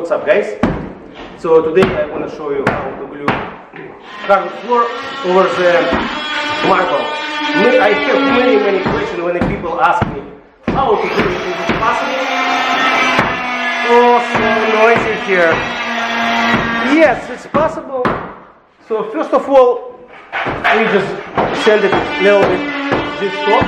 What's up, guys? So today I want to show you how to glue hardwood floor over the marble. I have many questions when people ask me how to do it. Is it possible? Oh, so noisy here. Yes, it's possible. So first of all, we just send it a little bit this top,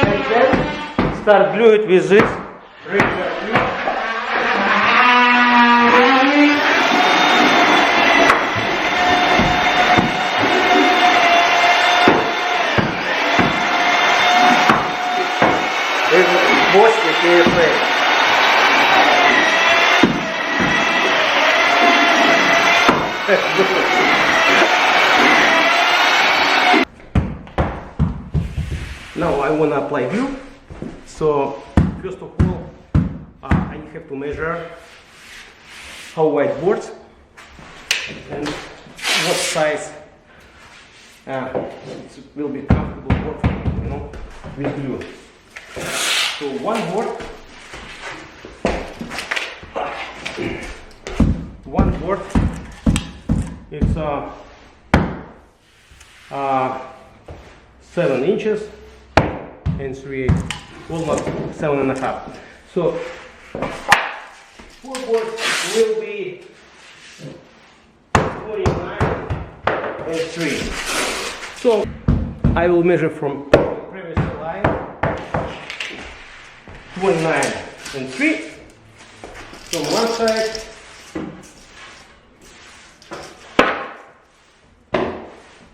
and then start glue it with this regular glue. Mostly KFA. Now I want to apply glue. So first of all, I have to measure how wide boards and what size it will be comfortable board for me, you know, with glue. So one board, it's 7 inches and 3/8, almost 7.5. So 4 boards will be 29 and 3. So I will measure from previous line 29 and 3 from one side,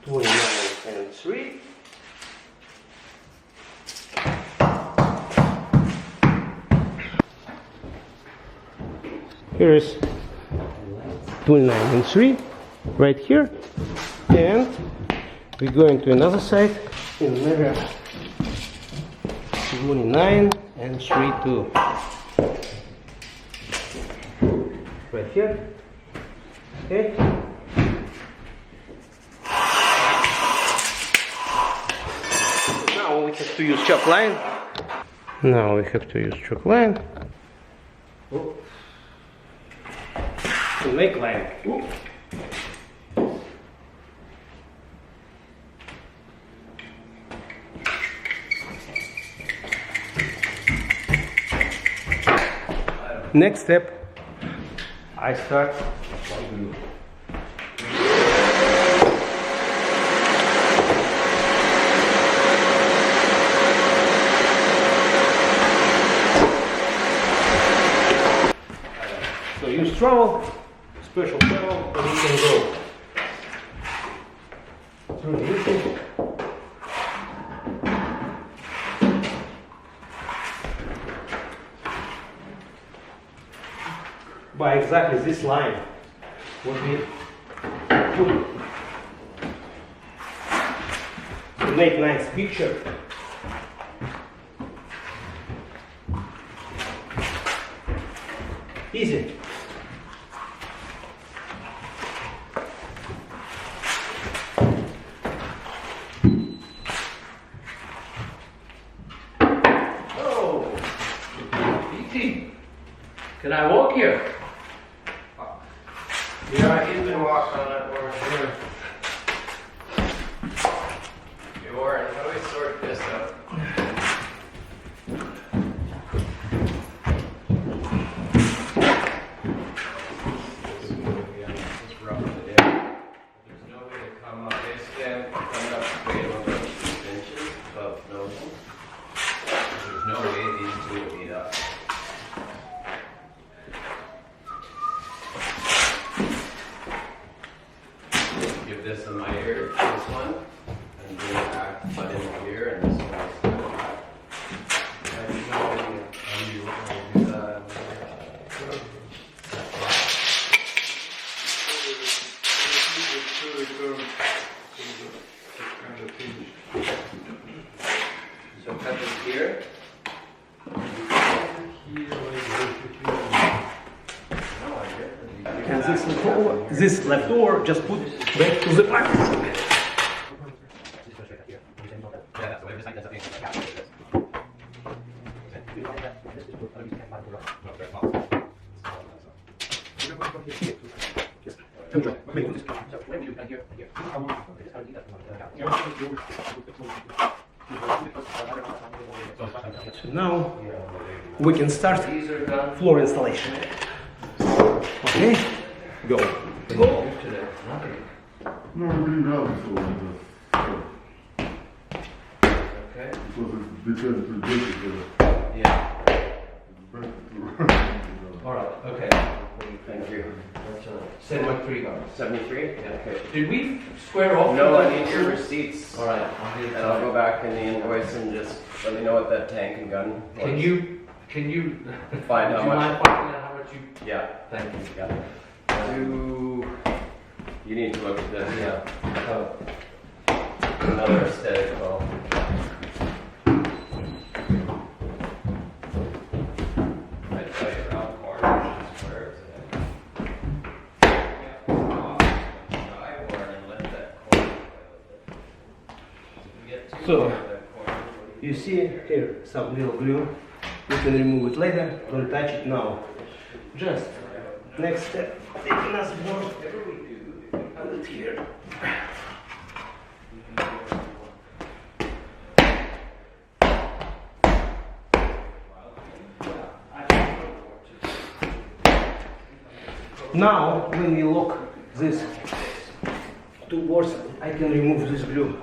29 and 3. Here is 29 and 3 right here, and we go into another side and measure 29 and 3 too. Right here. Okay. Now we have to use chalk line. To make line. Next step, I start glue. So use trowel, special trowel, and you can go through the issue. By exactly this line, what we put to make nice picture. Easy. Oh, easy. Can I walk here? Yeah, he's been walking on that board. Hey Warren, how do we sort this out? It's rough today. There's no way to come up. They stand coming up straight over 6 inches above nose. There's no way these two will meet up. Give this in my ear, this one, and bring it back, put in here, and this one is back. I have no idea how you want to do that. So cut this here. And this leftover just put back to the pack. So now we can start floor installation. Okay, go. Go. No, we didn't have it for Okay. because it's because it's ridiculous. Yeah. It's better to All right. Okay. Thank you. 73 guys. 73? Yeah. Okay. Did we square off? No, with I that? need your receipts. All right. I'll do it And I'll tonight. go back in the invoice and just let me know what that tank and gun was. Can you Find how do you much? mind finding out how much you? Yeah. Thank you. Yeah. You need to look at this. Yeah. Oh. Another aesthetic well. I tell you around corners, where is it? I warn and let that corner play with it. If you get too So, near that corner, You see here some little glue. You can remove it later. Don't touch it now. Just next step. Take another board. Put it here. Now, when we lock this two boards, I can remove this glue.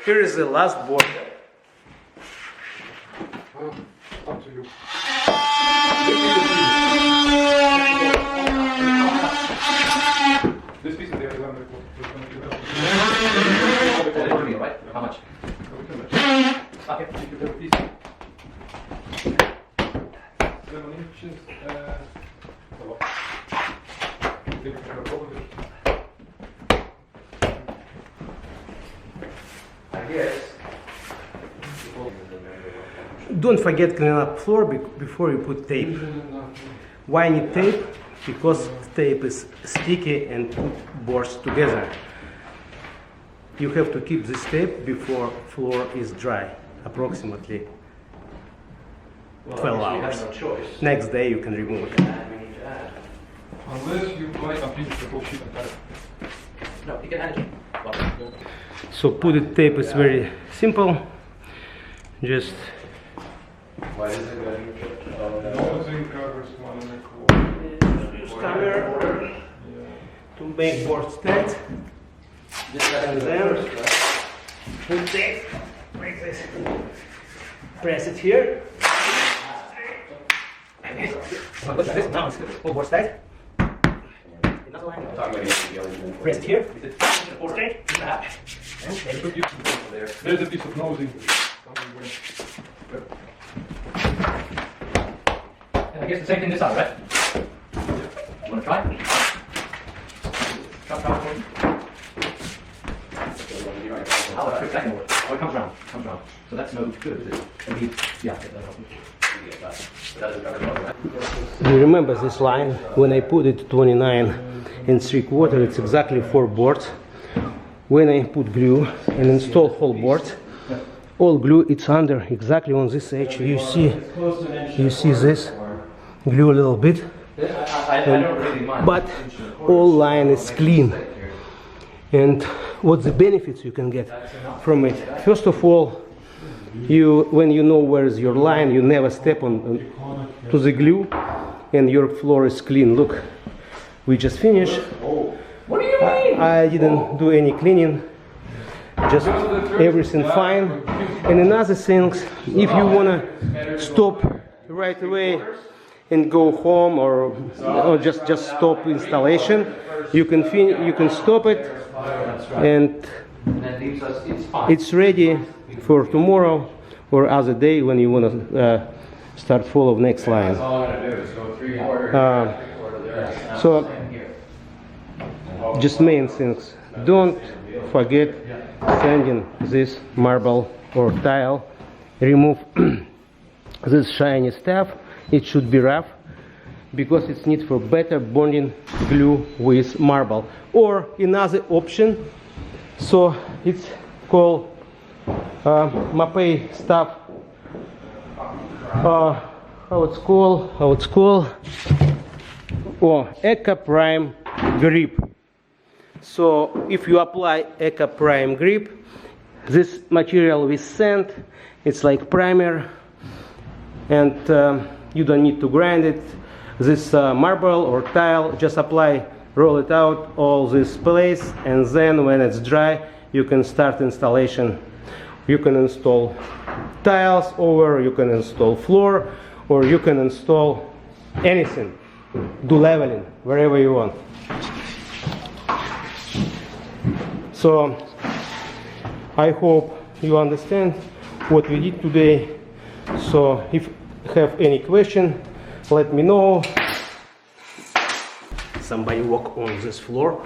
Here is the last board. Up to you. This piece of the other one. Right? How much? Okay. 7 inches. I guess. Don't forget clean up floor before you put tape. Why need tape? Because tape is sticky and put boards together. You have to keep this tape before floor is dry, approximately 12 hours. No choice. Next day you can remove it. We need to add. Unless you buy a piece of the whole sheet and cut it. No, you can add it. So put it tape is very simple. Just Why is it good? Nosing covers one and a quarter. camera Yeah. to make boards tight, and then put tape like this. Press it here. Now it's all boards tight. Another line. Press it here. Straight. And There's a piece of nosing. I guess the same thing this side, right? You want to try? Try. Oh, that's exactly what. Oh, it comes round. So that's no good, is it? Yeah. do you remember this line? When I put it 29 and 3/4, it's exactly 4 boards. When I put glue and install whole boards, all glue it's under exactly on this edge. You see this glue a little bit, but all line is clean. And what's the benefits you can get from it? First of all, when you know where is your line, you never step on to the glue, and your floor is clean. Look, we just finished. What do you mean? I didn't do any cleaning, just everything fine. And another thing, if you wanna stop right away and go home, or just stop installation, you can stop it, and it's ready for tomorrow or other day when you wanna start follow next line. So just main things, don't forget sanding this marble or tile. Remove this shiny stuff. It should be rough because it's need for better bonding glue with marble. Or another option, so it's called Mapei stuff. How it's called? Oh, Eco Prime grip. So if you apply Eco Prime grip, this material with sand, it's like primer, and you don't need to grind it. This marble or tile, just apply, roll it out all this place, and then when it's dry, you can start installation. You can install tiles over, you can install floor, or you can install anything. Do leveling wherever you want. So I hope you understand what we did today. So if you have any question, let me know. Somebody walk on this floor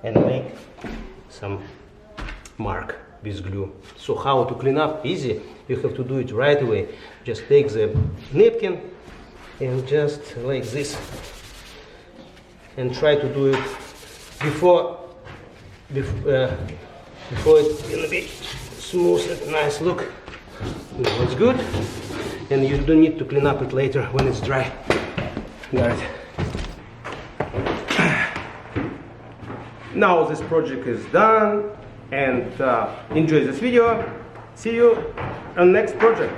and make some mark with glue. So how to clean up? Easy. You have to do it right away. Just take the napkin and just like this, and try to do it before it's gonna be smooth and nice. Look, now it's good, and you don't need to clean up it later when it's dry. Got it. Now this project is done, and enjoy this video. See you on next project.